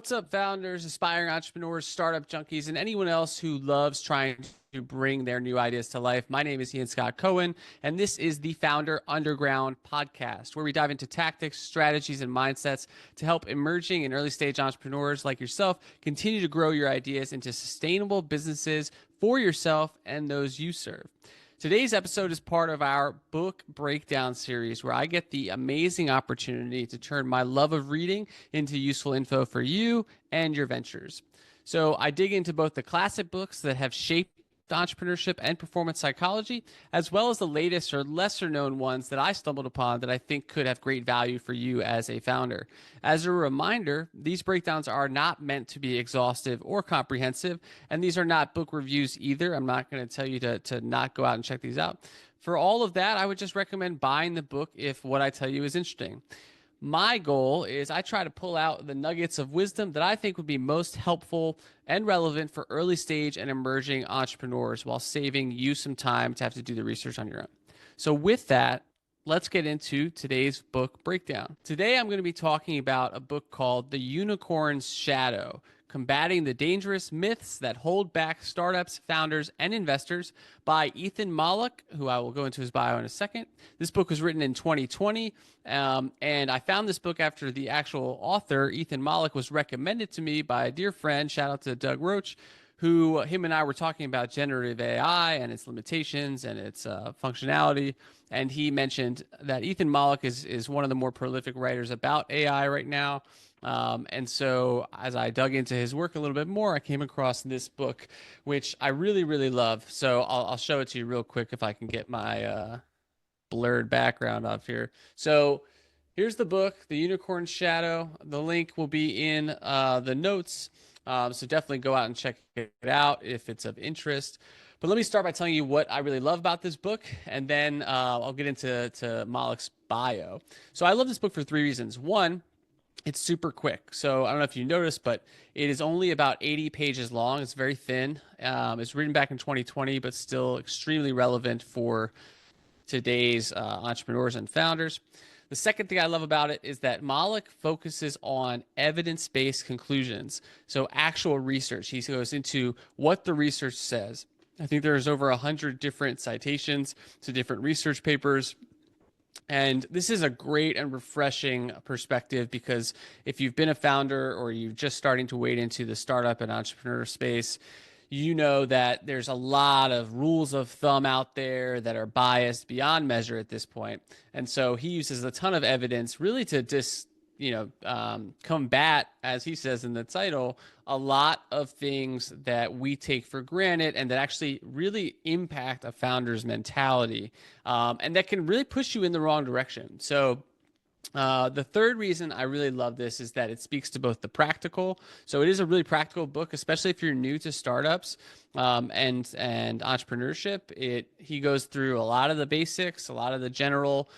What's up, founders, aspiring entrepreneurs, startup junkies, and anyone else who loves trying to bring their new ideas to life? My name is Scott Cohen, and this is the Founder Underground podcast, where we dive into tactics, strategies, and mindsets to help emerging and early stage entrepreneurs like yourself continue to grow your ideas into sustainable businesses for yourself and those you serve. Today's episode is part of our book breakdown series, where I get the amazing opportunity to turn my love of reading into useful info for you and your ventures. So I dig into both the classic books that have shaped entrepreneurship and performance psychology, as well as the latest or lesser known ones that I stumbled upon that I think could have great value for you as a founder. As a reminder, these breakdowns are not meant to be exhaustive or comprehensive, and these are not book reviews either. I'm not going to tell you to not go out and check these out. For all of that, I would just recommend buying the book if what I tell you is interesting. My goal is I try to pull out the nuggets of wisdom that I think would be most helpful and relevant for early stage and emerging entrepreneurs while saving you some time to have to do the research on your own. So with that, let's get into today's book breakdown. Today, I'm going to be talking about a book called The Unicorn's Shadow: Combating the Dangerous Myths That Hold Back Startups, Founders, and Investors by Ethan Mollick, who I will go into his bio in a second. This book was written in 2020, and I found this book after the actual author, Ethan Mollick, was recommended to me by a dear friend, shout out to Doug Roach, who him and I were talking about generative AI and its limitations and its functionality. And he mentioned that Ethan Mollick is one of the more prolific writers about AI right now. And so as I dug into his work a little bit more, I came across this book, which I really, really love. So I'll show it to you real quick if I can get my blurred background off here. So here's the book, The Unicorn's Shadow. The link will be in the notes. So definitely go out and check it out if it's of interest. But let me start by telling you what I really love about this book, and then I'll get into Mollick's bio. So I love this book for three reasons. One, it's super quick. So I don't know if you noticed, but it is only about 80 pages long. It's very thin. It's written back in 2020, but still extremely relevant for today's entrepreneurs and founders. The second thing I love about it is that Mollick focuses on evidence-based conclusions. So actual research. He goes into what the research says. I think there's over 100 different citations to different research papers. And this is a great and refreshing perspective, because if you've been a founder or you're just starting to wade into the startup and entrepreneur space, you know that there's a lot of rules of thumb out there that are biased beyond measure at this point. And so he uses a ton of evidence really to combat, as he says in the title, a lot of things that we take for granted and that actually really impact a founder's mentality, and that can really push you in the wrong direction. So the third reason I really love this is that it speaks to both the practical. So it is a really practical book, especially if you're new to startups and entrepreneurship. He goes through a lot of the basics, a lot of the general,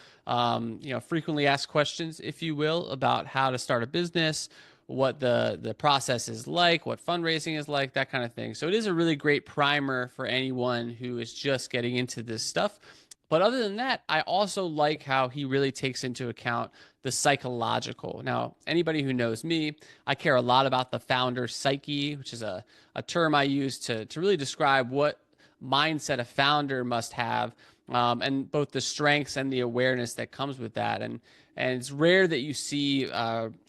frequently asked questions, if you will, about how to start a business, what the process is like, what fundraising is like, that kind of thing. So it is a really great primer for anyone who is just getting into this stuff. But other than that, I also like how he really takes into account the psychological. Now, anybody who knows me, I care a lot about the founder psyche, which is a term I use to really describe what mindset a founder must have, and both the strengths and the awareness that comes with that. And it's rare that you see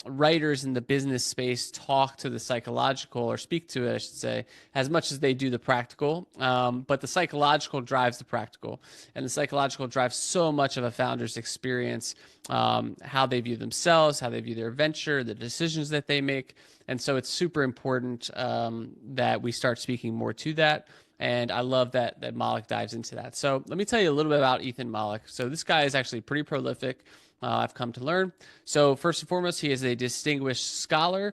writers in the business space talk to the psychological, or speak to it, I should say, as much as they do the practical. But the psychological drives the practical, and the psychological drives so much of a founder's experience, how they view themselves, how they view their venture, the decisions that they make. And so it's super important that we start speaking more to that. And I love that Mollick dives into that. So let me tell you a little bit about Ethan Mollick. So this guy is actually pretty prolific, I've come to learn. So first and foremost, he is a distinguished scholar.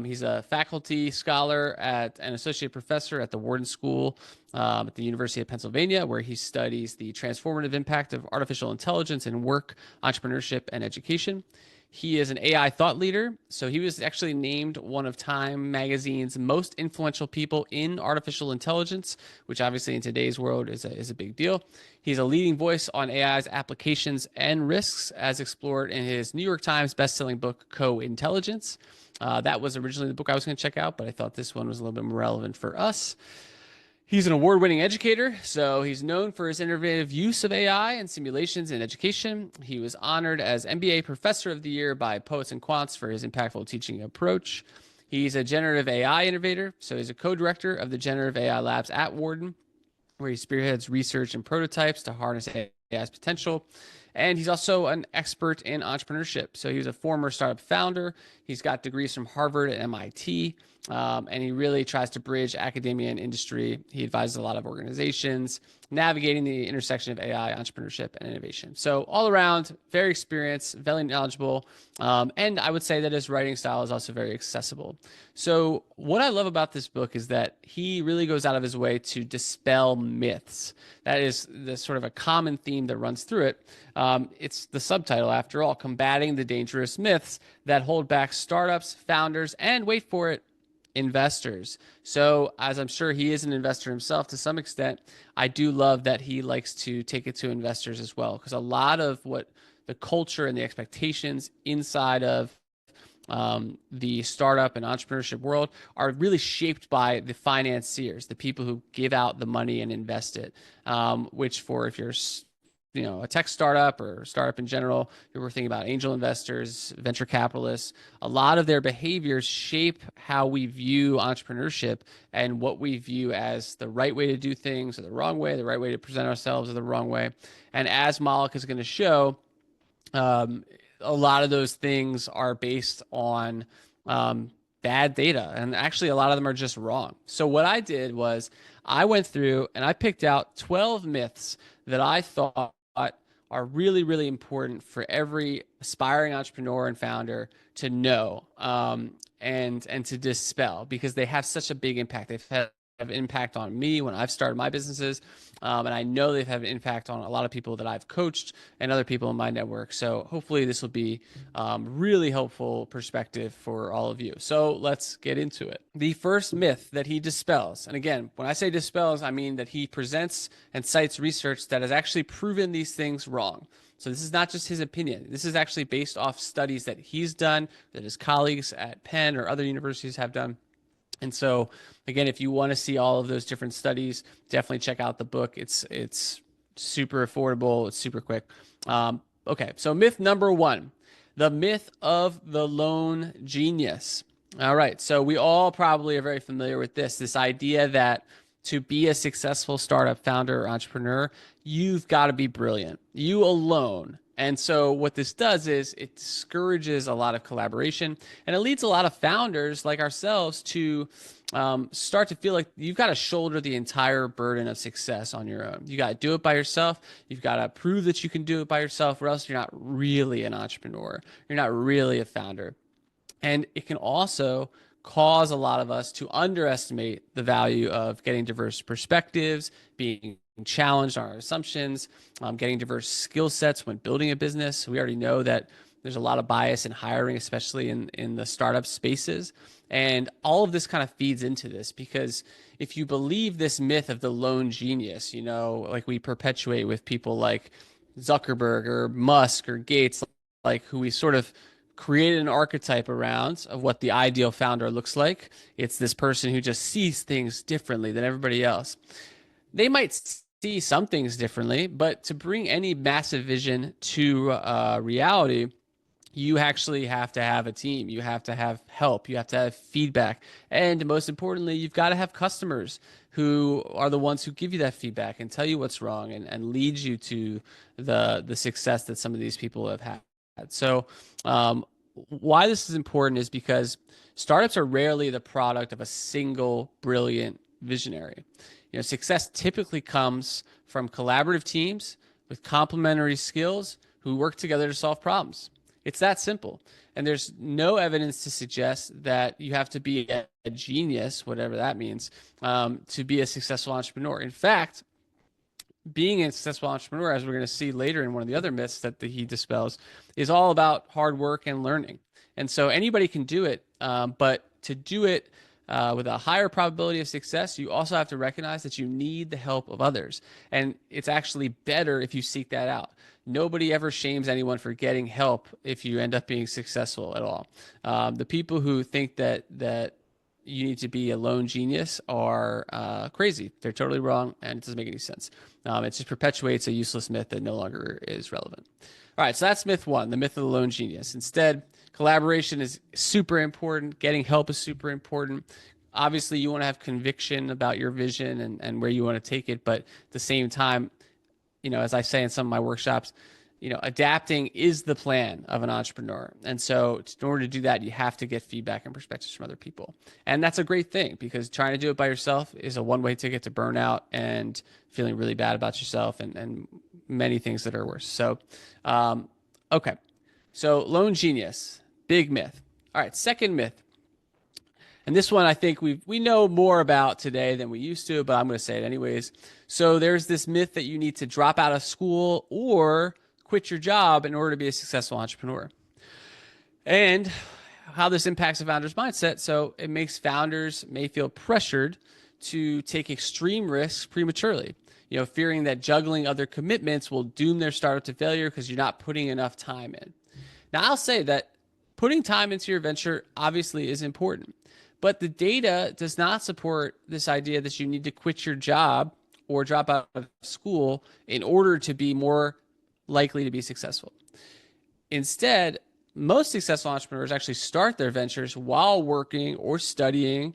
He's a faculty scholar and associate professor at the Wharton School at the University of Pennsylvania, where he studies the transformative impact of artificial intelligence in work, entrepreneurship, and education. He is an AI thought leader. So he was actually named one of Time Magazine's most influential people in artificial intelligence, which obviously in today's world is a big deal. He's a leading voice on AI's applications and risks, as explored in his New York Times bestselling book, Co-Intelligence. That was originally the book I was going to check out, but I thought this one was a little bit more relevant for us. He's an award-winning educator, so he's known for his innovative use of AI and simulations in education. He was honored as MBA Professor of the Year by Poets and Quants for his impactful teaching approach. He's a generative AI innovator, so he's a co-director of the generative AI labs at Wharton, where he spearheads research and prototypes to harness AI's potential. And he's also an expert in entrepreneurship. So he was a former startup founder. He's got degrees from Harvard and MIT. And he really tries to bridge academia and industry. He advises a lot of organizations, navigating the intersection of AI, entrepreneurship, and innovation. So all around, very experienced, very knowledgeable. And I would say that his writing style is also very accessible. So what I love about this book is that he really goes out of his way to dispel myths. That is the sort of a common theme that runs through it. It's the subtitle, after all, Combating the Dangerous Myths That Hold Back Startups, Founders, and wait for it, investors. So as I'm sure he is an investor himself to some extent, I do love that he likes to take it to investors as well, because a lot of what the culture and the expectations inside of the startup and entrepreneurship world are really shaped by the financiers, the people who give out the money and invest it, which for if you're a tech startup or startup in general, we're thinking about angel investors, venture capitalists. A lot of their behaviors shape how we view entrepreneurship and what we view as the right way to do things or the wrong way, the right way to present ourselves or the wrong way. And as Mollick is going to show, a lot of those things are based on bad data. And actually, a lot of them are just wrong. So what I did was I went through and I picked out 12 myths that I thought are really, really important for every aspiring entrepreneur and founder to know and to dispel, because they have such a big impact. They've had an impact on me when I've started my businesses, and I know they've had an impact on a lot of people that I've coached and other people in my network. So hopefully this will be really helpful perspective for all of you. So let's get into it. The first myth that he dispels, and again, when I say dispels, I mean that he presents and cites research that has actually proven these things wrong. So this is not just his opinion. This is actually based off studies that he's done, that his colleagues at Penn or other universities have done. And so, again, if you want to see all of those different studies, definitely check out the book. It's super affordable. It's super quick. Okay, so myth number one, the myth of the lone genius. All right, so we all probably are very familiar with this idea that to be a successful startup founder or entrepreneur, you've got to be brilliant, you alone. And so what this does is it discourages a lot of collaboration, and it leads a lot of founders like ourselves to start to feel like you've got to shoulder the entire burden of success on your own. You got to do it by yourself. You've got to prove that you can do it by yourself, or else you're not really an entrepreneur. You're not really a founder. And it can also cause a lot of us to underestimate the value of getting diverse perspectives, being challenged on our assumptions, getting diverse skill sets when building a business. We already know that there's a lot of bias in hiring, especially in the startup spaces. And all of this kind of feeds into this, because if you believe this myth of the lone genius, like we perpetuate with people like Zuckerberg or Musk or Gates, like who we sort of created an archetype around of what the ideal founder looks like. It's this person who just sees things differently than everybody else. They might see some things differently, but to bring any massive vision to reality, you actually have to have a team. You have to have help. You have to have feedback. And most importantly, you've got to have customers who are the ones who give you that feedback and tell you what's wrong and lead you to the success that some of these people have had. So why this is important is because startups are rarely the product of a single brilliant visionary. Success typically comes from collaborative teams with complementary skills who work together to solve problems. It's that simple. And there's no evidence to suggest that you have to be a genius, whatever that means, to be a successful entrepreneur. In fact, being a successful entrepreneur, as we're going to see later in one of the other myths that he dispels, is all about hard work and learning. And so anybody can do it, but to do it with a higher probability of success, you also have to recognize that you need the help of others. And it's actually better if you seek that out. Nobody ever shames anyone for getting help if you end up being successful at all. The people who think that you need to be a lone genius are crazy. They're totally wrong, and it doesn't make any sense. It just perpetuates a useless myth that no longer is relevant. All right, so that's myth one, the myth of the lone genius. Instead, collaboration is super important. Getting help is super important. Obviously, you want to have conviction about your vision and where you want to take it, but at the same time, as I say in some of my workshops, adapting is the plan of an entrepreneur. And so in order to do that, you have to get feedback and perspectives from other people. And that's a great thing, because trying to do it by yourself is a one-way ticket to burnout and feeling really bad about yourself and many things that are worse. So, okay. So lone genius, big myth. All right, second myth. And this one I think we know more about today than we used to, but I'm going to say it anyways. So there's this myth that you need to drop out of school or quit your job in order to be a successful entrepreneur. And how this impacts a founder's mindset. So it makes founders may feel pressured to take extreme risks prematurely, fearing that juggling other commitments will doom their startup to failure because you're not putting enough time in. Now, I'll say that putting time into your venture obviously is important, but the data does not support this idea that you need to quit your job or drop out of school in order to be more likely to be successful. Instead, most successful entrepreneurs actually start their ventures while working or studying,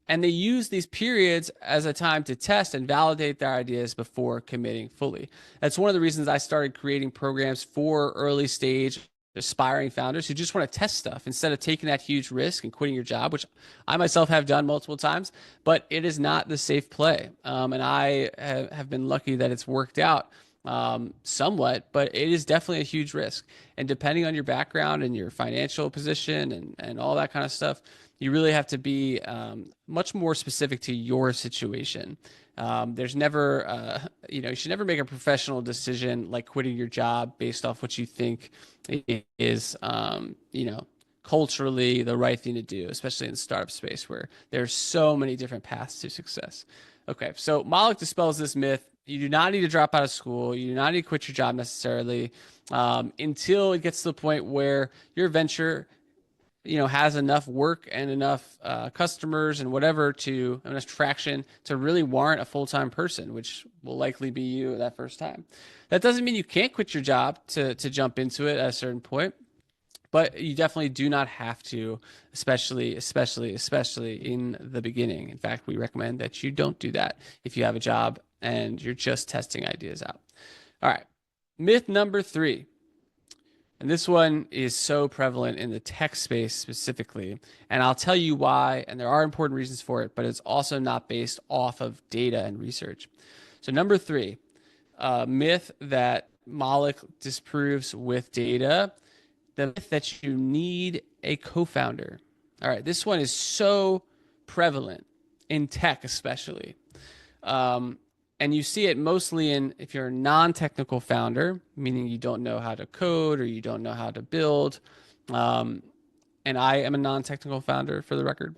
and they use these periods as a time to test and validate their ideas before committing fully. That's one of the reasons I started creating programs for early stage aspiring founders who just want to test stuff instead of taking that huge risk and quitting your job, which I myself have done multiple times, but it is not the safe play. And I have been lucky that it's worked out somewhat, but it is definitely a huge risk. And depending on your background and your financial position and all that kind of stuff, you really have to be much more specific to your situation. There's never, you should never make a professional decision like quitting your job based off what you think is, culturally the right thing to do, especially in the startup space where there's so many different paths to success. Okay, so Mollick dispels this myth. You do not need to drop out of school. You do not need to quit your job necessarily until it gets to the point where your venture has enough work and enough customers and whatever to enough traction to really warrant a full-time person, which will likely be you that first time. That doesn't mean you can't quit your job to jump into it at a certain point, but you definitely do not have to, especially in the beginning. In fact, we recommend that you don't do that if you have a job and you're just testing ideas out. All right, myth number 3. And this one is so prevalent in the tech space specifically. And I'll tell you why, and there are important reasons for it, but it's also not based off of data and research. So number 3, myth that Mollick disproves with data, the myth that you need a co-founder. All right, this one is so prevalent in tech especially. And you see it mostly if you're a non-technical founder, meaning you don't know how to code or you don't know how to build. And I am a non-technical founder, for the record.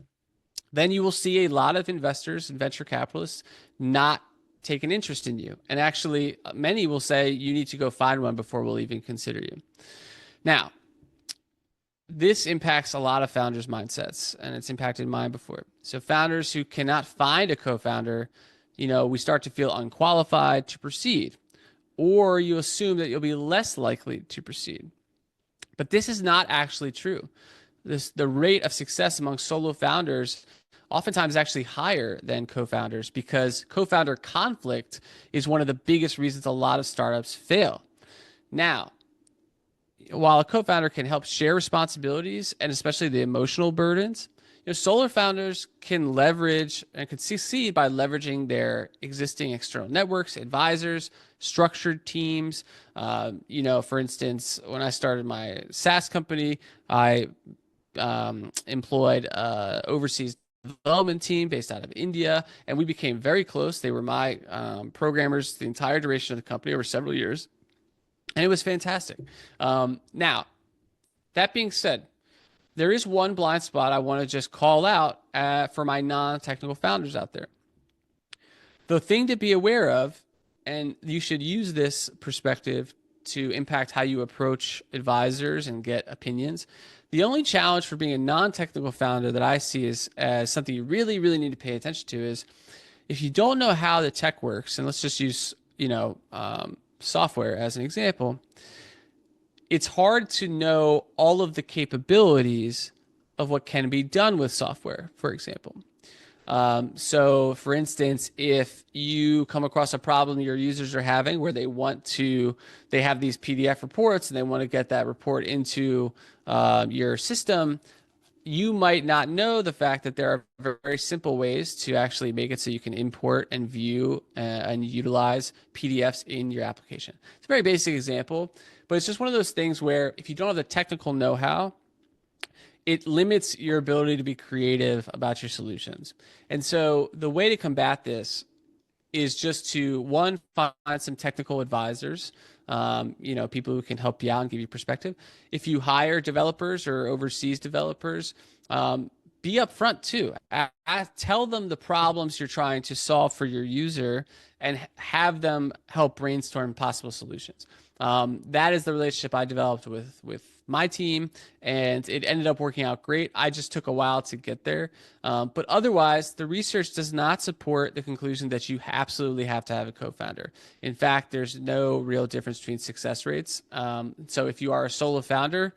Then you will see a lot of investors and venture capitalists not take an interest in you. And actually, many will say you need to go find one before we'll even consider you. Now, this impacts a lot of founders' mindsets, and it's impacted mine before. So founders who cannot find a co-founder, we start to feel unqualified to proceed, or you assume that you'll be less likely to proceed. But this is not actually true. The rate of success among solo founders oftentimes is actually higher than co-founders, because co-founder conflict is one of the biggest reasons a lot of startups fail. Now, while a co-founder can help share responsibilities and especially the emotional burdens, solo founders can leverage and can succeed by leveraging their existing external networks, advisors, structured teams. For instance, when I started my SaaS company, I employed overseas development team based out of India, and we became very close. They were my programmers the entire duration of the company over several years, and it was fantastic. Now, that being said, there is one blind spot I want to just call out for my non-technical founders out there. The thing to be aware of, and you should use this perspective to impact how you approach advisors and get opinions. The only challenge for being a non-technical founder that I see as something you really, really need to pay attention to is if you don't know how the tech works, and let's just use, software as an example, it's hard to know all of the capabilities of what can be done with software, for example. So for instance, if you come across a problem your users are having where they have these PDF reports and they want to get that report into your system, you might not know the fact that there are very simple ways to actually make it so you can import and view and utilize PDFs in your application. It's a very basic example, but it's just one of those things where if you don't have the technical know-how, it limits your ability to be creative about your solutions. And so the way to combat this is just to, one, find some technical advisors, people who can help you out and give you perspective. If you hire developers or overseas developers, be upfront too. Tell them the problems you're trying to solve for your user and have them help brainstorm possible solutions. That is the relationship I developed with my team, and it ended up working out great. I just took a while to get there. But otherwise, the research does not support the conclusion that you absolutely have to have a co-founder. In fact, there's no real difference between success rates. So if you are a solo founder,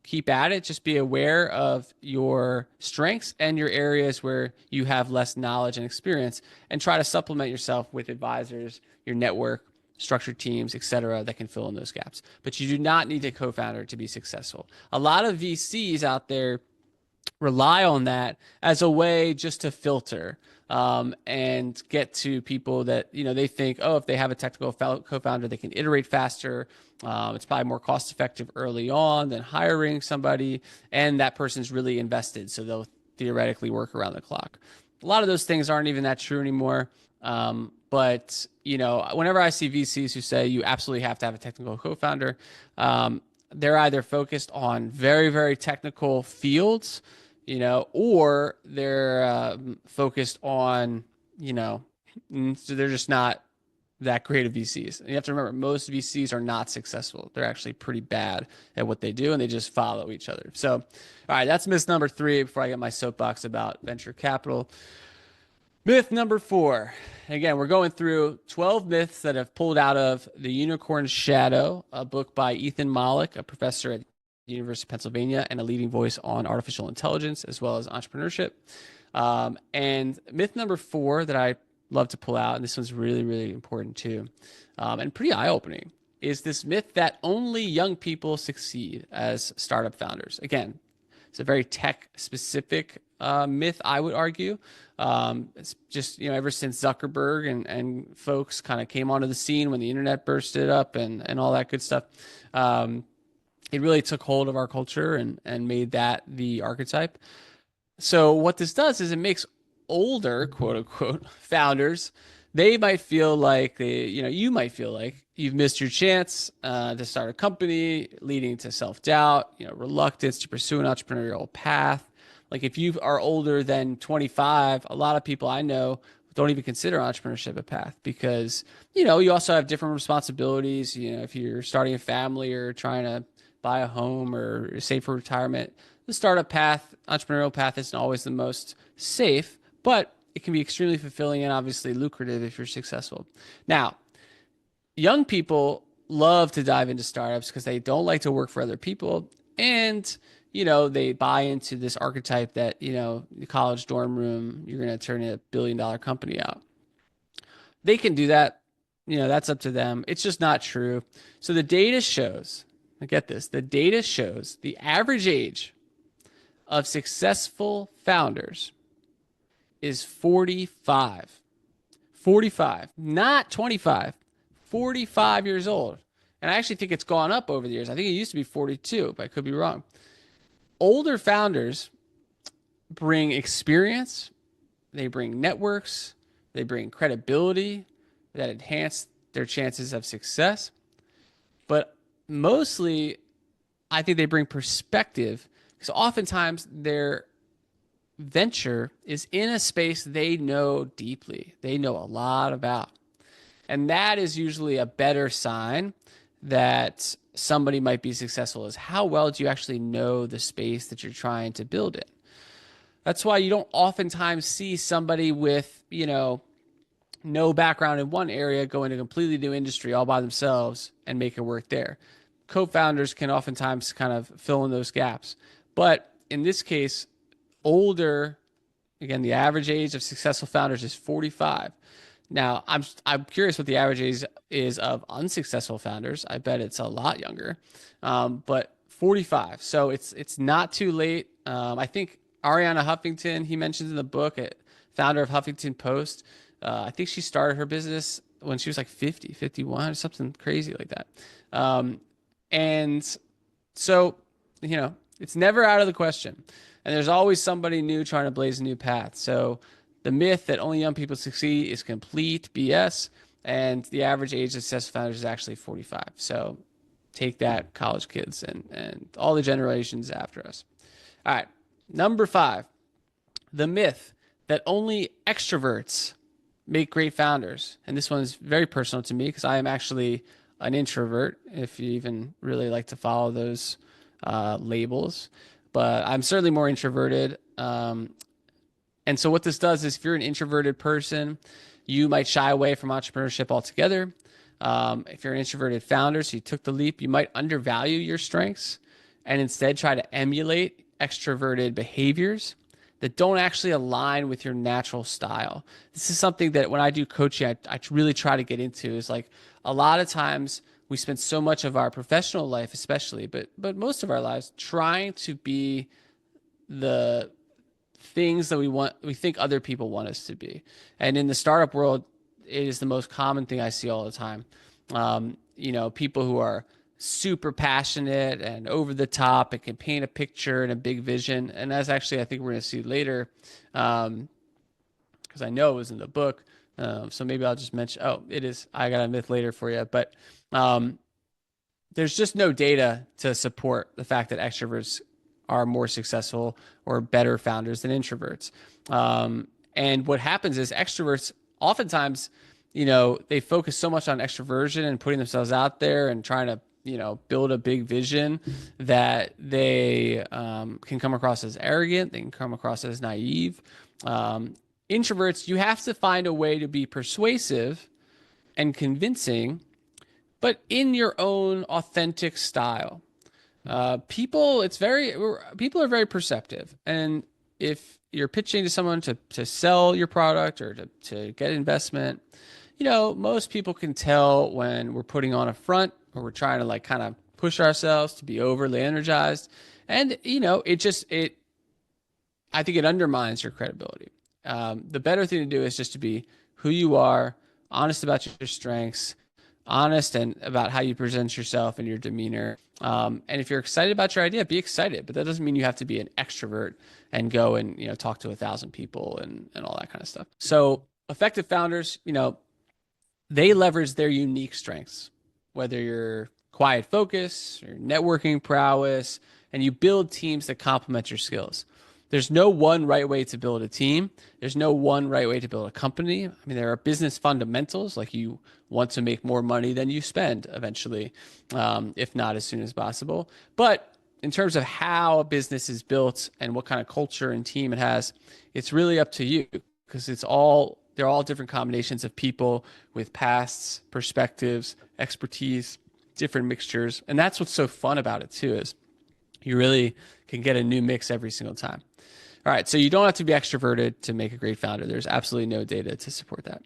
keep at it. Just be aware of your strengths and your areas where you have less knowledge and experience, and try to supplement yourself with advisors, your network, structured teams, et cetera, that can fill in those gaps. But you do not need a co-founder to be successful. A lot of VCs out there rely on that as a way just to filter and get to people that, they think, oh, if they have a technical co-founder, they can iterate faster. It's probably more cost effective early on than hiring somebody, and that person's really invested, so they'll theoretically work around the clock. A lot of those things aren't even that true anymore. But whenever I see VCs who say you absolutely have to have a technical co-founder, they're either focused on very, very technical fields, or they're focused on, so they're just not that great of VCs. And you have to remember, most VCs are not successful. They're actually pretty bad at what they do, and they just follow each other. So, all right, that's myth number 3 before I get my soapbox about venture capital. Myth number 4. Again, we're going through 12 myths that have pulled out of The Unicorn's Shadow, a book by Ethan Mollick, a professor at the University of Pennsylvania and a leading voice on artificial intelligence as well as entrepreneurship. And myth number 4 that I love to pull out, and this one's really, really important too, and pretty eye-opening, is this myth that only young people succeed as startup founders. Again, it's a very tech-specific myth, I would argue. It's just, ever since Zuckerberg and folks kind of came onto the scene when the internet bursted up and all that good stuff, it really took hold of our culture and made that the archetype. So what this does is it makes older, quote unquote, founders, they might feel like you might feel like you've missed your chance to start a company, leading to self-doubt, reluctance to pursue an entrepreneurial path. Like if you are older than 25, a lot of people I know don't even consider entrepreneurship a path because, you also have different responsibilities. If you're starting a family or trying to buy a home or save for retirement, the startup path, entrepreneurial path isn't always the most safe, but it can be extremely fulfilling and obviously lucrative if you're successful. Now, young people love to dive into startups because they don't like to work for other people, and they buy into this archetype that, the college dorm room, you're going to turn a billion-dollar company out. They can do that. That's up to them. It's just not true. So the data shows, get this, the data shows the average age of successful founders is 45. 45, not 25, 45 years old. And I actually think it's gone up over the years. I think it used to be 42, but I could be wrong. Older founders bring experience, they bring networks, they bring credibility that enhance their chances of success. But mostly, I think they bring perspective Because oftentimes their venture is in a space they know deeply, they know a lot about. And that is usually a better sign that somebody might be successful, is how well do you actually know the space that you're trying to build in. That's why you don't oftentimes see somebody with, no background in one area go into a completely new industry all by themselves and make it work there. Co-founders can oftentimes kind of fill in those gaps. But in this case, older, again, the average age of successful founders is 45. Now, I'm curious what the average age is of unsuccessful founders. I bet it's a lot younger, but 45. So it's not too late. I think Ariana Huffington, he mentions in the book, founder of Huffington Post. I think she started her business when she was like 50, 51, or something crazy like that. And so, it's never out of the question. And there's always somebody new trying to blaze a new path. So the myth that only young people succeed is complete BS. And the average age of successful founders is actually 45. So take that, college kids and all the generations after us. All right. Number 5, the myth that only extroverts make great founders. And this one's very personal to me because I am actually an introvert, if you even really like to follow those labels. But I'm certainly more introverted. And so what this does is if you're an introverted person, you might shy away from entrepreneurship altogether. If you're an introverted founder, so you took the leap, you might undervalue your strengths and instead try to emulate extroverted behaviors that don't actually align with your natural style. This is something that when I do coaching, I really try to get into, is like a lot of times we spend so much of our professional life, especially, but most of our lives trying to be the things that we think other people want us to be. And in the startup world, it is the most common thing I see all the time. People who are super passionate and over the top and can paint a picture and a big vision. And that's actually, I think we're going to see later, because I know it was in the book. So maybe I'll just mention, it is, I got a myth later for you, but there's just no data to support the fact that extroverts are more successful or better founders than introverts. And what happens is extroverts oftentimes, they focus so much on extroversion and putting themselves out there and trying to, build a big vision that they can come across as arrogant. They can come across as naive. Introverts, you have to find a way to be persuasive and convincing, but in your own authentic style. People are very perceptive. And if you're pitching to someone to sell your product or to get investment, most people can tell when we're putting on a front or we're trying to like kind of push ourselves to be overly energized. And, I think it undermines your credibility. The better thing to do is just to be who you are, honest about your strengths, honest and about how you present yourself and your demeanor. And if you're excited about your idea, be excited, but that doesn't mean you have to be an extrovert and go and, talk to 1,000 people and all that kind of stuff. So effective founders, they leverage their unique strengths, whether you're quiet focus or networking prowess, and you build teams that complement your skills. There's no one right way to build a team. There's no one right way to build a company. I mean, there are business fundamentals, like you want to make more money than you spend eventually, if not as soon as possible. But in terms of how a business is built and what kind of culture and team it has, it's really up to you, because they're all different combinations of people with pasts, perspectives, expertise, different mixtures. And that's what's so fun about it too, is you really can get a new mix every single time. All right, so you don't have to be extroverted to make a great founder. There's absolutely no data to support that.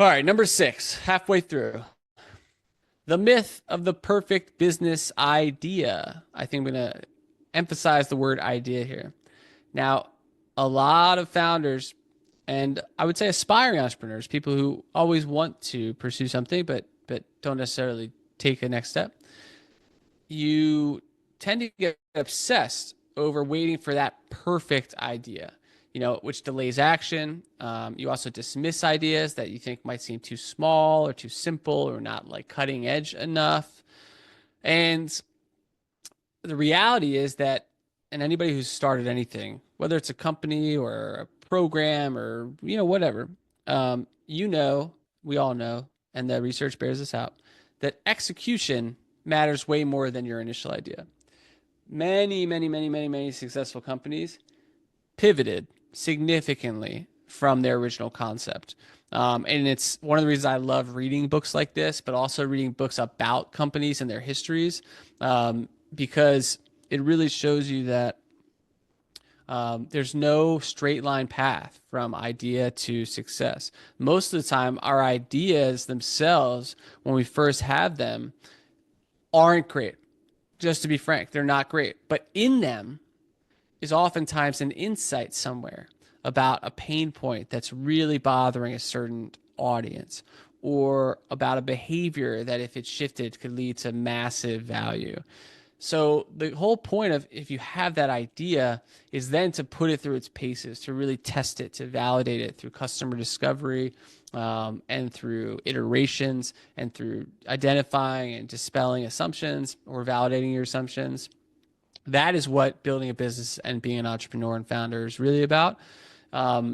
All right, number 6, halfway through. The myth of the perfect business idea. I think I'm going to emphasize the word idea here. Now, a lot of founders, and I would say aspiring entrepreneurs, people who always want to pursue something but don't necessarily take the next step, you tend to get obsessed over waiting for that perfect idea, which delays action. You also dismiss ideas that you think might seem too small or too simple or not like cutting edge enough. And the reality is that and anybody who's started anything, whether it's a company or a program or, whatever, we all know, and the research bears this out, that execution matters way more than your initial idea. Many, many, many, many, many successful companies pivoted significantly from their original concept. And it's one of the reasons I love reading books like this, but also reading books about companies and their histories, because it really shows you that there's no straight line path from idea to success. Most of the time, our ideas themselves, when we first have them, aren't great. Just to be frank, they're not great. But in them is oftentimes an insight somewhere about a pain point that's really bothering a certain audience, or about a behavior that, if it shifted, could lead to massive value. So the whole point of, if you have that idea, is then to put it through its paces, to really test it, to validate it through customer discovery, and through iterations, and through identifying and dispelling assumptions or validating your assumptions. That is what building a business and being an entrepreneur and founder is really about.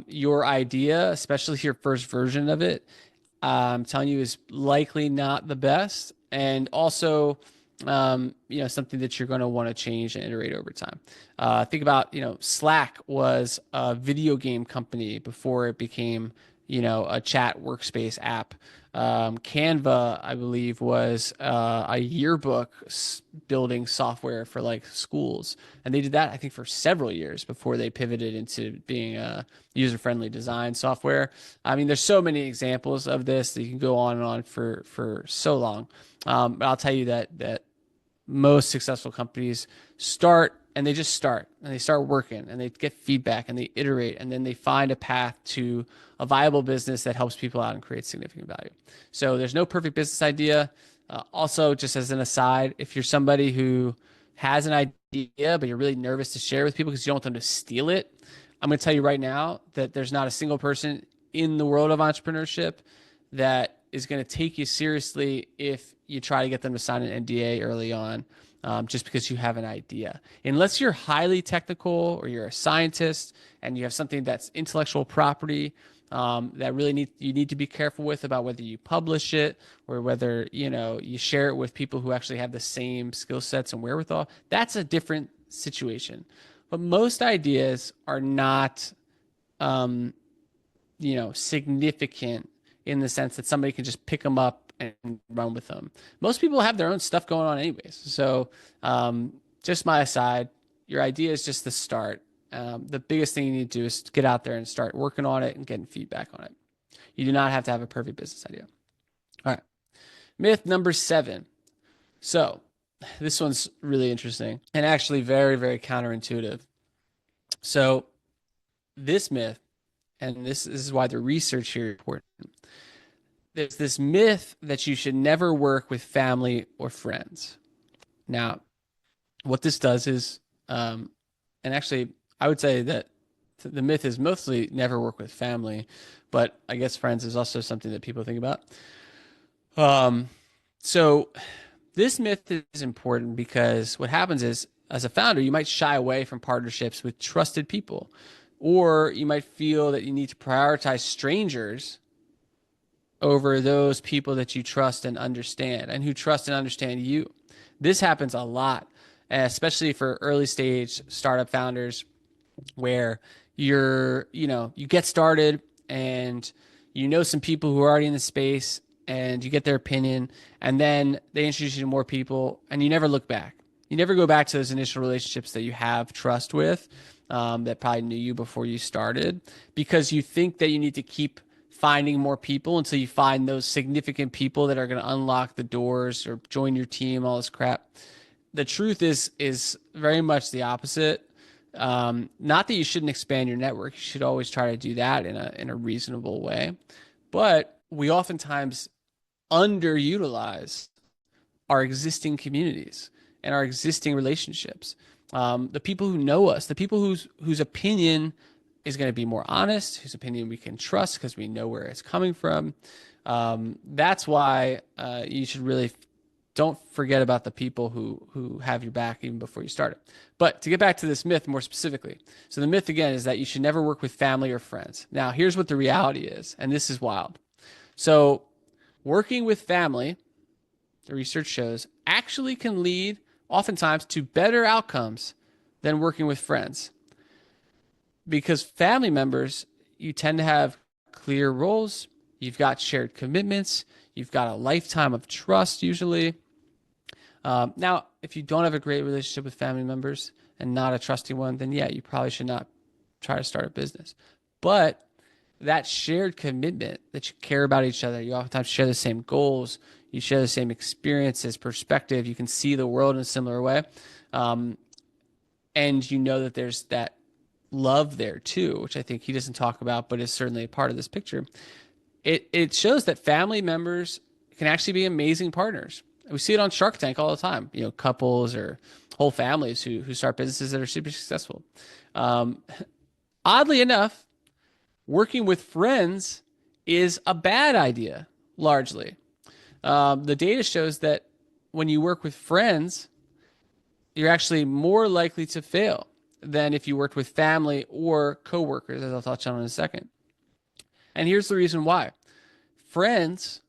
Your idea, especially your first version of it, I'm telling you, is likely not the best, and also something that you're going to want to change and iterate over time. Think about, Slack was a video game company before it became, a chat workspace app. Canva, I believe, was a yearbook building software for like schools. And they did that, I think, for several years before they pivoted into being a user-friendly design software. I mean, there's so many examples of this that you can go on and on for so long. But I'll tell you that most successful companies start, and they just start, and they start working, and they get feedback, and they iterate, and then they find a path to a viable business that helps people out and creates significant value. So there's no perfect business idea. Also, just as an aside, if you're somebody who has an idea, but you're really nervous to share with people because you don't want them to steal it, I'm going to tell you right now that there's not a single person in the world of entrepreneurship that is going to take you seriously if you try to get them to sign an NDA early on, just because you have an idea. Unless you're highly technical, or you're a scientist and you have something that's intellectual property, that really you need to be careful with about whether you publish it or whether you share it with people who actually have the same skill sets and wherewithal. That's a different situation. But most ideas are not significant in the sense that somebody can just pick them up and run with them. Most people have their own stuff going on anyways. So just my aside, your idea is just the start. The biggest thing you need to do is get out there and start working on it and getting feedback on it. You do not have to have a perfect business idea. All right. Myth number 7. So this one's really interesting and actually very, very counterintuitive. So this myth, and this is why the research here is important. There's this myth that you should never work with family or friends. Now, what this does is, and actually, I would say that the myth is mostly never work with family, but I guess friends is also something that people think about. So this myth is important because what happens is, as a founder, you might shy away from partnerships with trusted people, or you might feel that you need to prioritize strangers over those people that you trust and understand, and who trust and understand you. This happens a lot, especially for early stage startup founders, where you get started and some people who are already in the space, and you get their opinion, and then they introduce you to more people, and you never look back. You never go back to those initial relationships that you have trust with, that probably knew you before you started, because you think that you need to keep finding more people until you find those significant people that are going to unlock the doors or join your team, all this crap. The truth is very much the opposite. Not that you shouldn't expand your network. You should always try to do that in a reasonable way. But we oftentimes underutilize our existing communities and our existing relationships. The people who know us, the people whose opinion is going to be more honest, whose opinion we can trust because we know where it's coming from. That's why you should really don't forget about the people who have your back even before you start it. But to get back to this myth more specifically, so the myth again is that you should never work with family or friends. Now, here's what the reality is, and this is wild. So working with family, the research shows, actually can lead oftentimes to better outcomes than working with friends. Because family members, you tend to have clear roles, you've got shared commitments, you've got a lifetime of trust usually. Now, if you don't have a great relationship with family members and not a trusting one, then yeah, you probably should not try to start a business. But that shared commitment that you care about each other, you oftentimes share the same goals, you share the same experiences, perspective, you can see the world in a similar way. And you know that there's that love there too, which I think he doesn't talk about, but is certainly a part of this picture. It shows that family members can actually be amazing partners. We see it on Shark Tank all the time, couples or whole families who start businesses that are super successful. Oddly enough, working with friends is a bad idea, largely. The data shows that when you work with friends, you're actually more likely to fail than if you worked with family or coworkers, as I'll touch on in a second. And here's the reason why. Friends,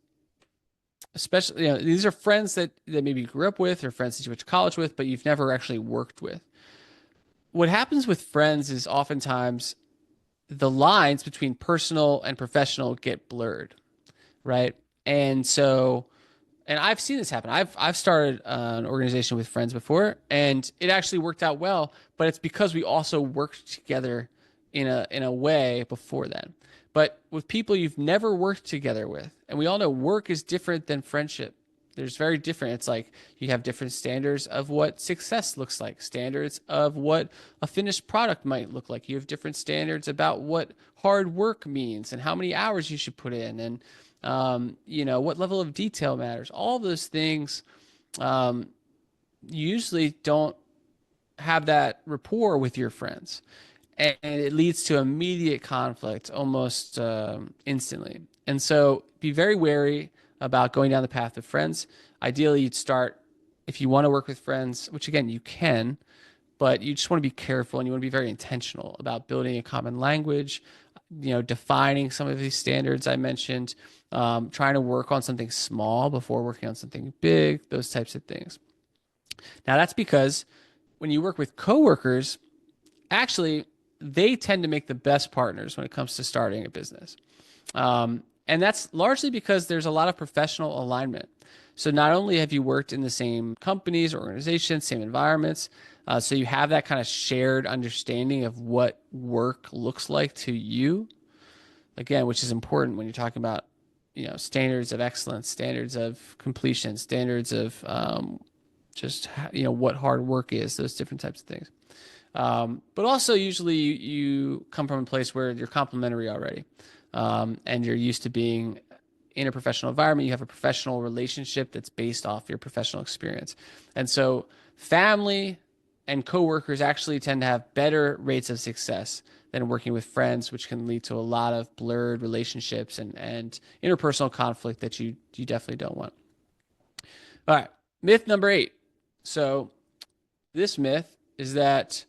especially, these are friends that maybe you grew up with or friends that you went to college with, but you've never actually worked with. What happens with friends is oftentimes the lines between personal and professional get blurred, right? And I've seen this happen. I've started an organization with friends before, and it actually worked out well, but it's because we also worked together in a way before then. But with people you've never worked together with, and we all know work is different than friendship. There's very different. It's like you have different standards of what success looks like, standards of what a finished product might look like. You have different standards about what hard work means and how many hours you should put in, and what level of detail matters. All those things usually don't have that rapport with your friends. And it leads to immediate conflict almost instantly. And so be very wary about going down the path of friends. Ideally, you'd start, if you want to work with friends, which again, you can, but you just want to be careful and you want to be very intentional about building a common language, defining some of these standards I mentioned, trying to work on something small before working on something big, those types of things. Now, that's because when you work with coworkers, actually, they tend to make the best partners when it comes to starting a business. And that's largely because there's a lot of professional alignment. So not only have you worked in the same companies or organizations, same environments, so you have that kind of shared understanding of what work looks like to you, again, which is important when you're talking about, standards of excellence, standards of completion, standards of what hard work is, those different types of things. But also usually you come from a place where you're complementary already, and you're used to being in a professional environment. You have a professional relationship that's based off your professional experience. And so family and coworkers actually tend to have better rates of success than working with friends, which can lead to a lot of blurred relationships and interpersonal conflict that you definitely don't want. All right, myth number 8. So this myth is that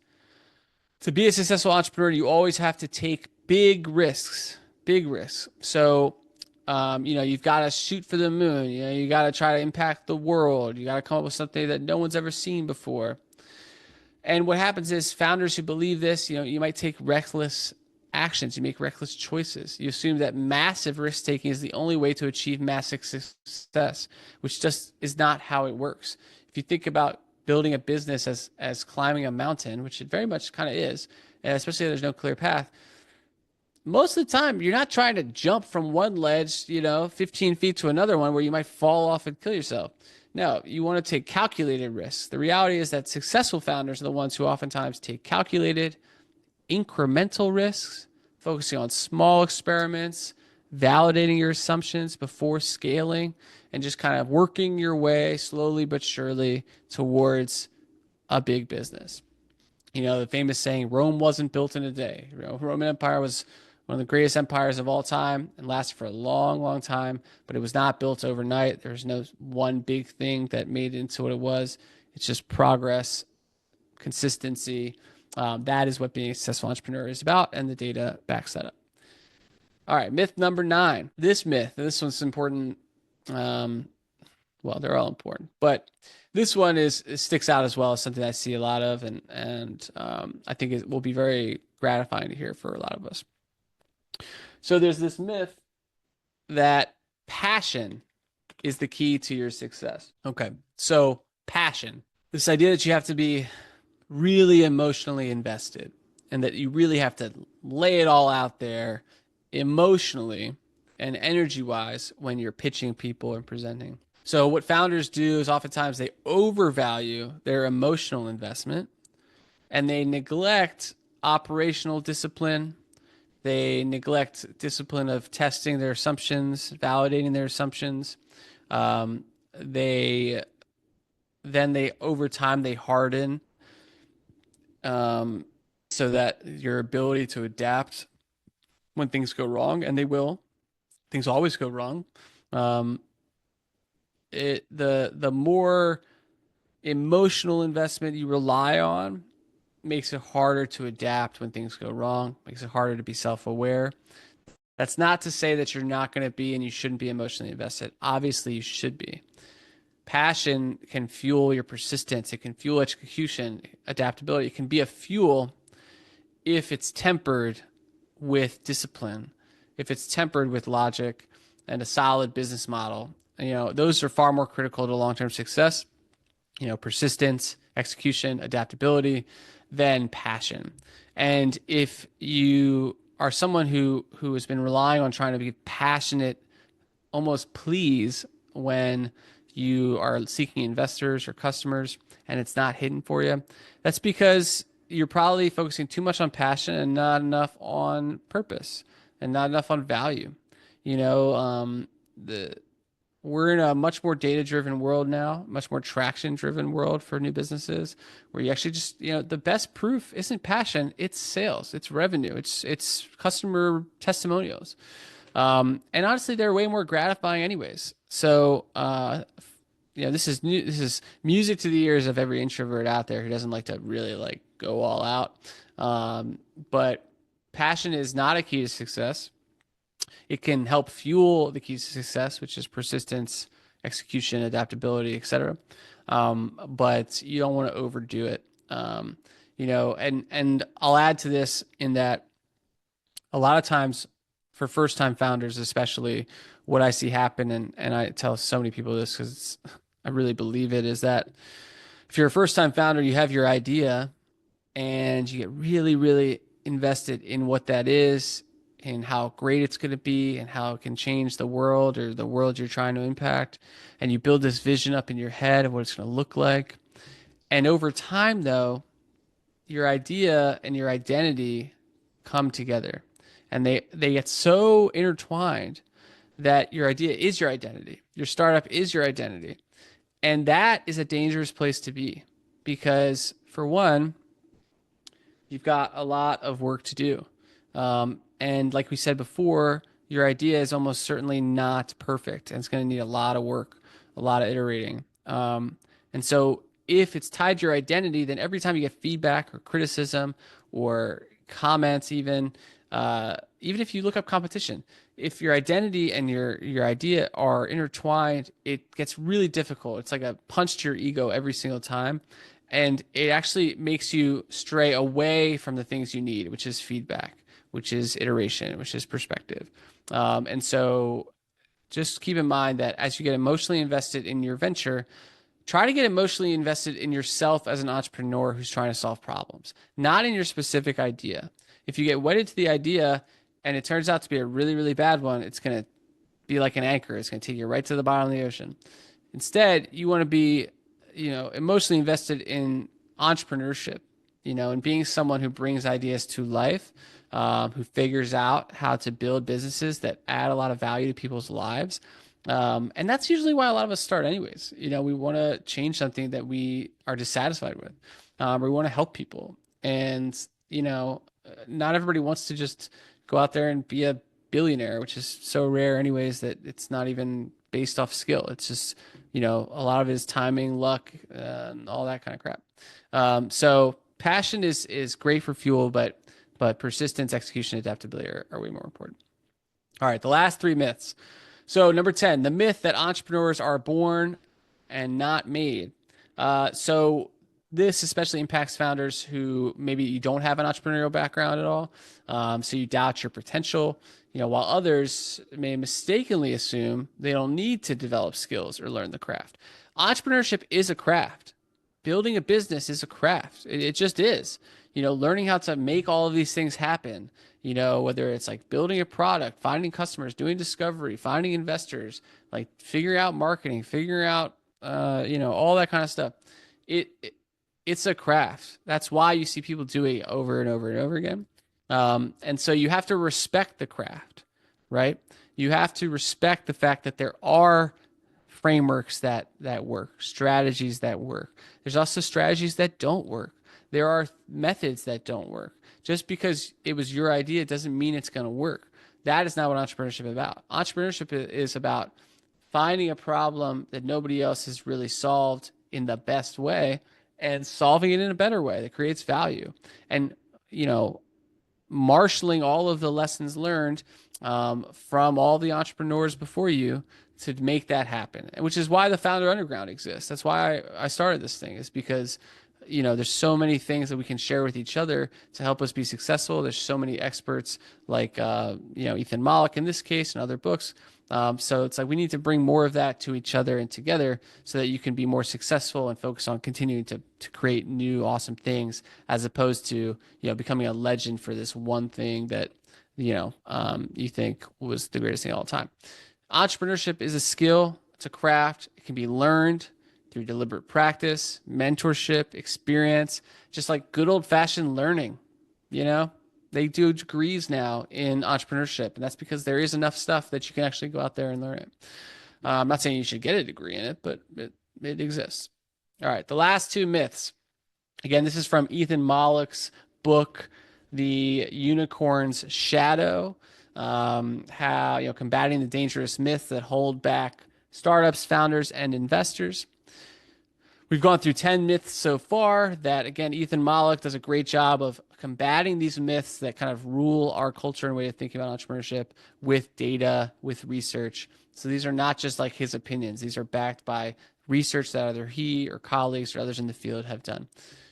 to be a successful entrepreneur, you always have to take big risks. So, you've got to shoot for the moon. You got to try to impact the world. You got to come up with something that no one's ever seen before. And what happens is founders who believe this, you might take reckless actions. You make reckless choices. You assume that massive risk taking is the only way to achieve massive success, which just is not how it works. If you think about building a business as climbing a mountain, which it very much kind of is, and especially if there's no clear path, most of the time you're not trying to jump from one ledge, 15 feet to another one where you might fall off and kill yourself. No, you want to take calculated risks. The reality is that successful founders are the ones who oftentimes take calculated, incremental risks, focusing on small experiments, validating your assumptions before scaling, and just kind of working your way slowly but surely towards a big business. The famous saying, Rome wasn't built in a day. Roman Empire was one of the greatest empires of all time and lasted for a long, long time, but it was not built overnight. There's no one big thing that made it into what it was. It's just progress, consistency. That is what being a successful entrepreneur is about, and the data backs that up. All right, myth number 9. This one's important. Well, they're all important, but this one sticks out as well as something I see a lot of, and I think it will be very gratifying to hear for a lot of us. So there's this myth that passion is the key to your success. Okay, so passion, this idea that you have to be really emotionally invested and that you really have to lay it all out there emotionally and energy wise when you're pitching people and presenting. So what founders do is oftentimes they overvalue their emotional investment and they neglect operational discipline. They neglect discipline of testing their assumptions, validating their assumptions. They over time they harden so that your ability to adapt when things go wrong, and they will, things always go wrong. The more emotional investment you rely on makes it harder to adapt when things go wrong, makes it harder to be self-aware. That's not to say that you're not going to be and you shouldn't be emotionally invested. Obviously, you should be. Passion can fuel your persistence. It can fuel execution, adaptability. It can be a fuel if it's tempered with discipline, if it's tempered with logic and a solid business model. Those are far more critical to long-term success, persistence, execution, adaptability, than passion. And if you are someone who has been relying on trying to be passionate, almost please when you are seeking investors or customers and it's not hidden for you, that's because you're probably focusing too much on passion and not enough on purpose and not enough on value. We're in a much more data-driven world now, much more traction-driven world for new businesses, where you actually just, the best proof isn't passion, it's sales, it's revenue, it's customer testimonials. And honestly, they're way more gratifying anyways. So, this is music to the ears of every introvert out there who doesn't like to really go all out. But passion is not a key to success. It can help fuel the keys to success, which is persistence, execution, adaptability, etc. But you don't want to overdo it. And I'll add to this in that a lot of times for first-time founders, especially, what I see happen, and I tell so many people this because I really believe it, is that if you're a first-time founder, you have your idea and you get really, really invested in what that is and how great it's going to be and how it can change the world or the world you're trying to impact. And you build this vision up in your head of what it's going to look like. And over time, though, your idea and your identity come together. And they get so intertwined that your idea is your identity. Your startup is your identity. And that is a dangerous place to be because, for one, you've got a lot of work to do. And like we said before, your idea is almost certainly not perfect and it's going to need a lot of work, a lot of iterating. And so if it's tied to your identity, then every time you get feedback or criticism or comments, even if you look up competition, if your identity and your idea are intertwined, it gets really difficult. It's like a punch to your ego every single time. And it actually makes you stray away from the things you need, which is feedback, which is iteration, which is perspective. And so just keep in mind that as you get emotionally invested in your venture, try to get emotionally invested in yourself as an entrepreneur who's trying to solve problems, not in your specific idea. If you get wedded to the idea and it turns out to be a really, really bad one, it's going to be like an anchor. It's going to take you right to the bottom of the ocean. Instead, you want to be, emotionally invested in entrepreneurship, and being someone who brings ideas to life, who figures out how to build businesses that add a lot of value to people's lives. And that's usually why a lot of us start anyways. We want to change something that we are dissatisfied with, or we want to help people. And, not everybody wants to just go out there and be a billionaire, which is so rare anyways that it's not even based off skill. It's just, a lot of it is timing, luck, and all that kind of crap. So passion is great for fuel, but persistence, execution, adaptability are way more important. All right, the last three myths. So number 10, the myth that entrepreneurs are born and not made. So this especially impacts founders who maybe you don't have an entrepreneurial background at all. So you doubt your potential, while others may mistakenly assume they don't need to develop skills or learn the craft. Entrepreneurship is a craft. Building a business is a craft. It just is. Learning how to make all of these things happen, whether it's like building a product, finding customers, doing discovery, finding investors, like figuring out marketing, figuring out, all that kind of stuff. It's a craft. That's why you see people doing it over and over and over again. And so you have to respect the craft, right? You have to respect the fact that there are frameworks that work, strategies that work. There's also strategies that don't work. There are methods that don't work. Just because it was your idea doesn't mean it's going to work. That is not what entrepreneurship is about. Entrepreneurship is about finding a problem that nobody else has really solved in the best way and solving it in a better way that creates value. And, marshaling all of the lessons learned from all the entrepreneurs before you to make that happen, which is why the Founder Underground exists. That's why I started this thing, is because there's so many things that we can share with each other to help us be successful. There's so many experts like Ethan Mollick in this case and other books. So it's like we need to bring more of that to each other and together so that you can be more successful and focus on continuing to create new awesome things, as opposed to becoming a legend for this one thing that you think was the greatest thing of all time. Entrepreneurship is a skill. It's a craft. It can be learned through deliberate practice, mentorship, experience, just like good old-fashioned learning. They do degrees now in entrepreneurship, and that's because there is enough stuff that you can actually go out there and learn it. I'm not saying you should get a degree in it, but it exists. All right, the last two myths. Again, this is from Ethan Mollick's book, The Unicorn's Shadow, how combating the dangerous myths that hold back startups, founders, and investors. We've gone through 10 myths so far that, again, Ethan Mollick does a great job of combating these myths that kind of rule our culture and way of thinking about entrepreneurship with data, with research. So these are not just like his opinions. These are backed by research that either he or colleagues or others in the field have done.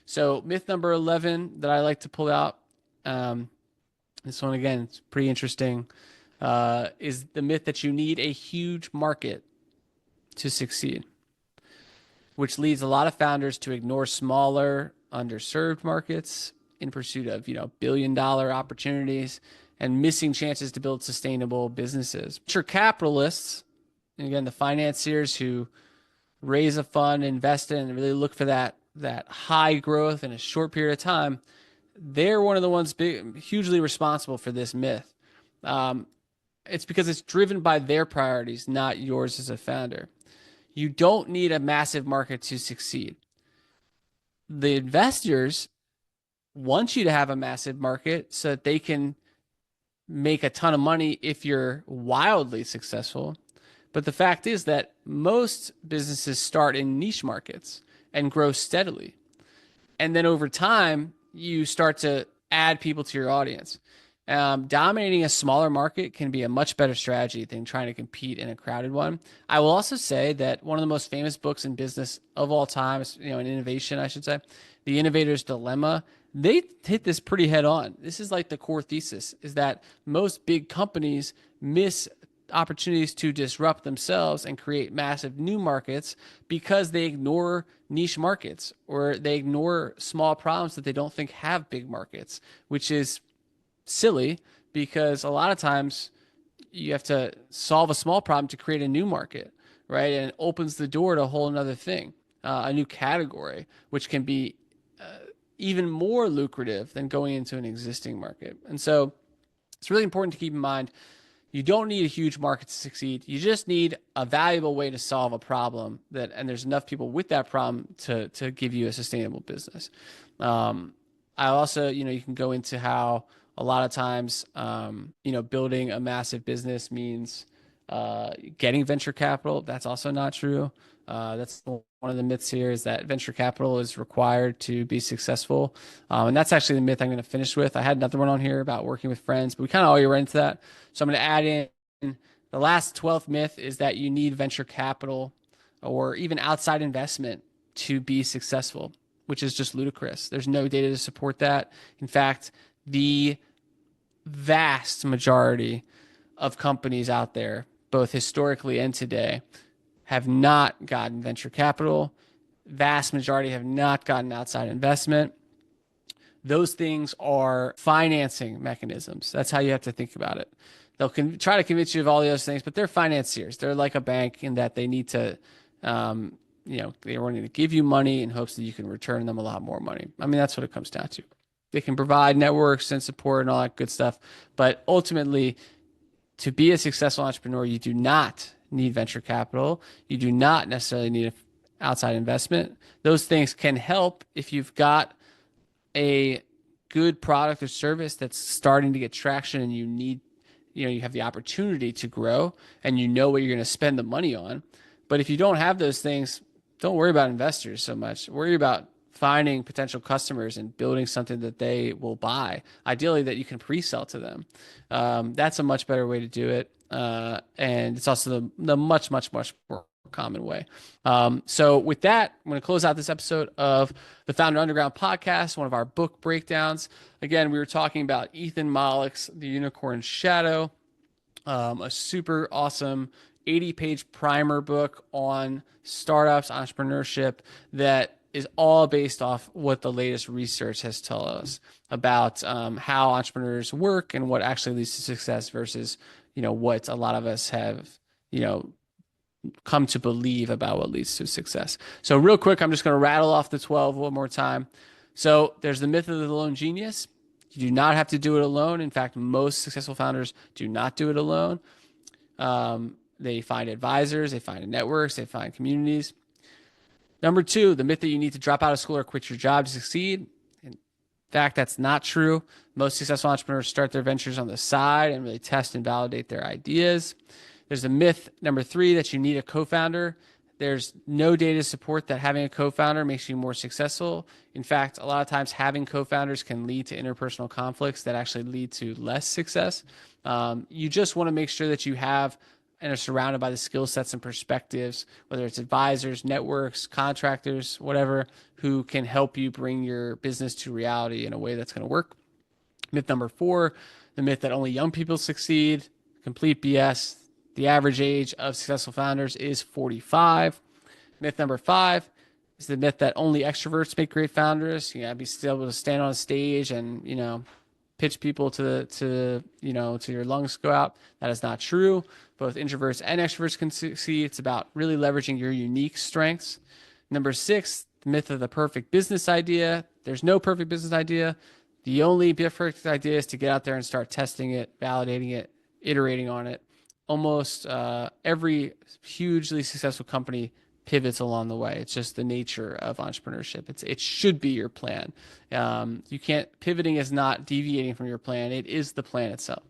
So myth number 11 that I like to pull out, this one, again, it's pretty interesting, is the myth that you need a huge market to succeed, which leads a lot of founders to ignore smaller, underserved markets in pursuit of, billion-dollar opportunities and missing chances to build sustainable businesses. Venture capitalists, and again, the financiers who raise a fund, invest in, and really look for that high growth in a short period of time, they're one of the ones hugely responsible for this myth. It's because it's driven by their priorities, not yours as a founder. You don't need a massive market to succeed. The investors want you to have a massive market so that they can make a ton of money if you're wildly successful. But the fact is that most businesses start in niche markets and grow steadily. And then over time, you start to add people to your audience. Dominating a smaller market can be a much better strategy than trying to compete in a crowded one. I will also say that one of the most famous books in business of all time, in innovation, I should say, The Innovator's Dilemma, they hit this pretty head on. This is like the core thesis, is that most big companies miss opportunities to disrupt themselves and create massive new markets because they ignore niche markets, or they ignore small problems that they don't think have big markets, which is silly, because a lot of times you have to solve a small problem to create a new market, right? And it opens the door to a whole another thing, a new category, which can be even more lucrative than going into an existing market. And so it's really important to keep in mind, you don't need a huge market to succeed. You just need a valuable way to solve a problem and there's enough people with that problem to give you a sustainable business. I also, you can go into how A lot of times, building a massive business means getting venture capital. That's also not true. That's one of the myths here is that venture capital is required to be successful. And that's actually the myth I'm going to finish with. I had another one on here about working with friends, but we kind of already ran into that. So I'm going to add in the last 12th myth is that you need venture capital or even outside investment to be successful, which is just ludicrous. There's no data to support that. In fact, the vast majority of companies out there, both historically and today, have not gotten venture capital. Vast majority have not gotten outside investment. Those things are financing mechanisms. That's how you have to think about it. They'll try to convince you of all those things, but they're financiers. They're like a bank in that they need to, they're wanting to give you money in hopes that you can return them a lot more money. I mean, that's what it comes down to. They can provide networks and support and all that good stuff. But ultimately, to be a successful entrepreneur, you do not need venture capital. You do not necessarily need outside investment. Those things can help if you've got a good product or service that's starting to get traction and you have the opportunity to grow and you know what you're going to spend the money on. But if you don't have those things, don't worry about investors so much. Worry about finding potential customers and building something that they will buy, ideally that you can pre-sell to them. That's a much better way to do it. And it's also the much, much, much more common way. So with that, I'm going to close out this episode of the Founder Underground podcast, one of our book breakdowns. Again, we were talking about Ethan Mollick's The Unicorn Shadow, a super awesome 80-page primer book on startups, entrepreneurship that is all based off what the latest research has told us about how entrepreneurs work and what actually leads to success versus, what a lot of us have, come to believe about what leads to success. So real quick, I'm just going to rattle off the 12 one more time. So there's the myth of the lone genius. You do not have to do it alone. In fact, most successful founders do not do it alone. They find advisors, they find networks, they find communities. Number 2, the myth that you need to drop out of school or quit your job to succeed. In fact, that's not true. Most successful entrepreneurs start their ventures on the side and really test and validate their ideas. There's the myth, number 3, that you need a co-founder. There's no data to support that having a co-founder makes you more successful. In fact, a lot of times having co-founders can lead to interpersonal conflicts that actually lead to less success. You just want to make sure that you have and are surrounded by the skill sets and perspectives, whether it's advisors, networks, contractors, whatever, who can help you bring your business to reality in a way that's going to work. Myth number 4, the myth that only young people succeed, complete BS. The average age of successful founders is 45. Myth number 5 is the myth that only extroverts make great founders. You gotta be still able to stand on a stage and, pitch people to your lungs go out. That is not true. Both introverts and extroverts can succeed. It's about really leveraging your unique strengths. Number 6, the myth of the perfect business idea. There's no perfect business idea. The only perfect idea is to get out there and start testing it, validating it, iterating on it. Almost every hugely successful company pivots along the way. It's just the nature of entrepreneurship. It should be your plan. Pivoting is not deviating from your plan. It is the plan itself.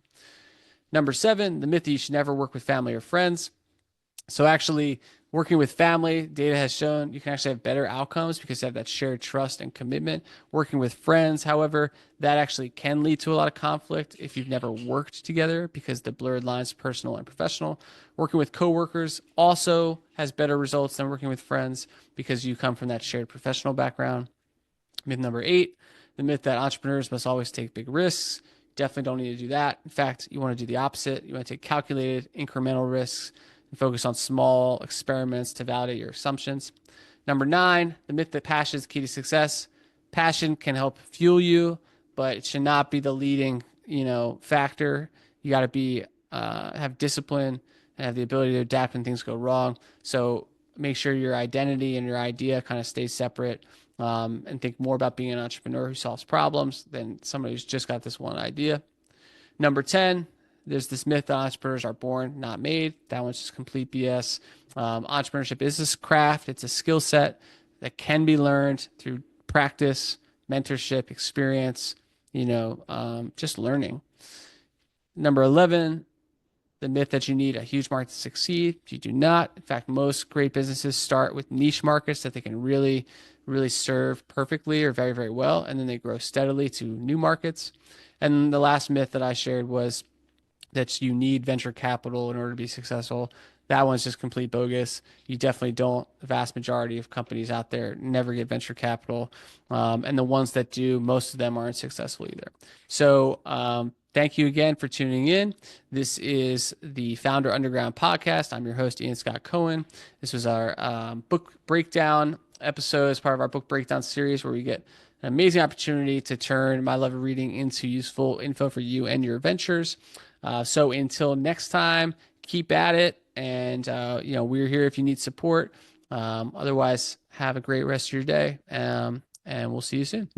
Number 7, the myth that you should never work with family or friends. So actually working with family, data has shown you can actually have better outcomes because you have that shared trust and commitment. Working with friends, however, that actually can lead to a lot of conflict if you've never worked together because the blurred lines personal and professional. Working with coworkers also has better results than working with friends because you come from that shared professional background. Myth number 8, the myth that entrepreneurs must always take big risks. Definitely don't need to do that. In fact, you want to do the opposite. You want to take calculated incremental risks and focus on small experiments to validate your assumptions. Number 9, the myth that passion is the key to success. Passion can help fuel you, but it should not be the leading, factor. You got to have discipline and have the ability to adapt when things go wrong. So make sure your identity and your idea kind of stay separate, and think more about being an entrepreneur who solves problems than somebody who's just got this one idea. Number 10, there's this myth that entrepreneurs are born, not made. That one's just complete BS. Entrepreneurship is this craft. It's a skill set that can be learned through practice, mentorship, experience, just learning. Number 11, the myth that you need a huge market to succeed. You do not. In fact, most great businesses start with niche markets that they can really, really serve perfectly or very, very well, and then they grow steadily to new markets. And the last myth that I shared was that you need venture capital in order to be successful. That one's just complete bogus. You definitely don't. The vast majority of companies out there never get venture capital. And the ones that do, most of them aren't successful either. So thank you again for tuning in. This is the Founder Underground podcast. I'm your host, Ian Scott Cohen. This was our book breakdown episode as part of our book breakdown series where we get an amazing opportunity to turn my love of reading into useful info for you and your ventures. So until next time, keep at it. And, we're here if you need support. Otherwise, have a great rest of your day. And we'll see you soon.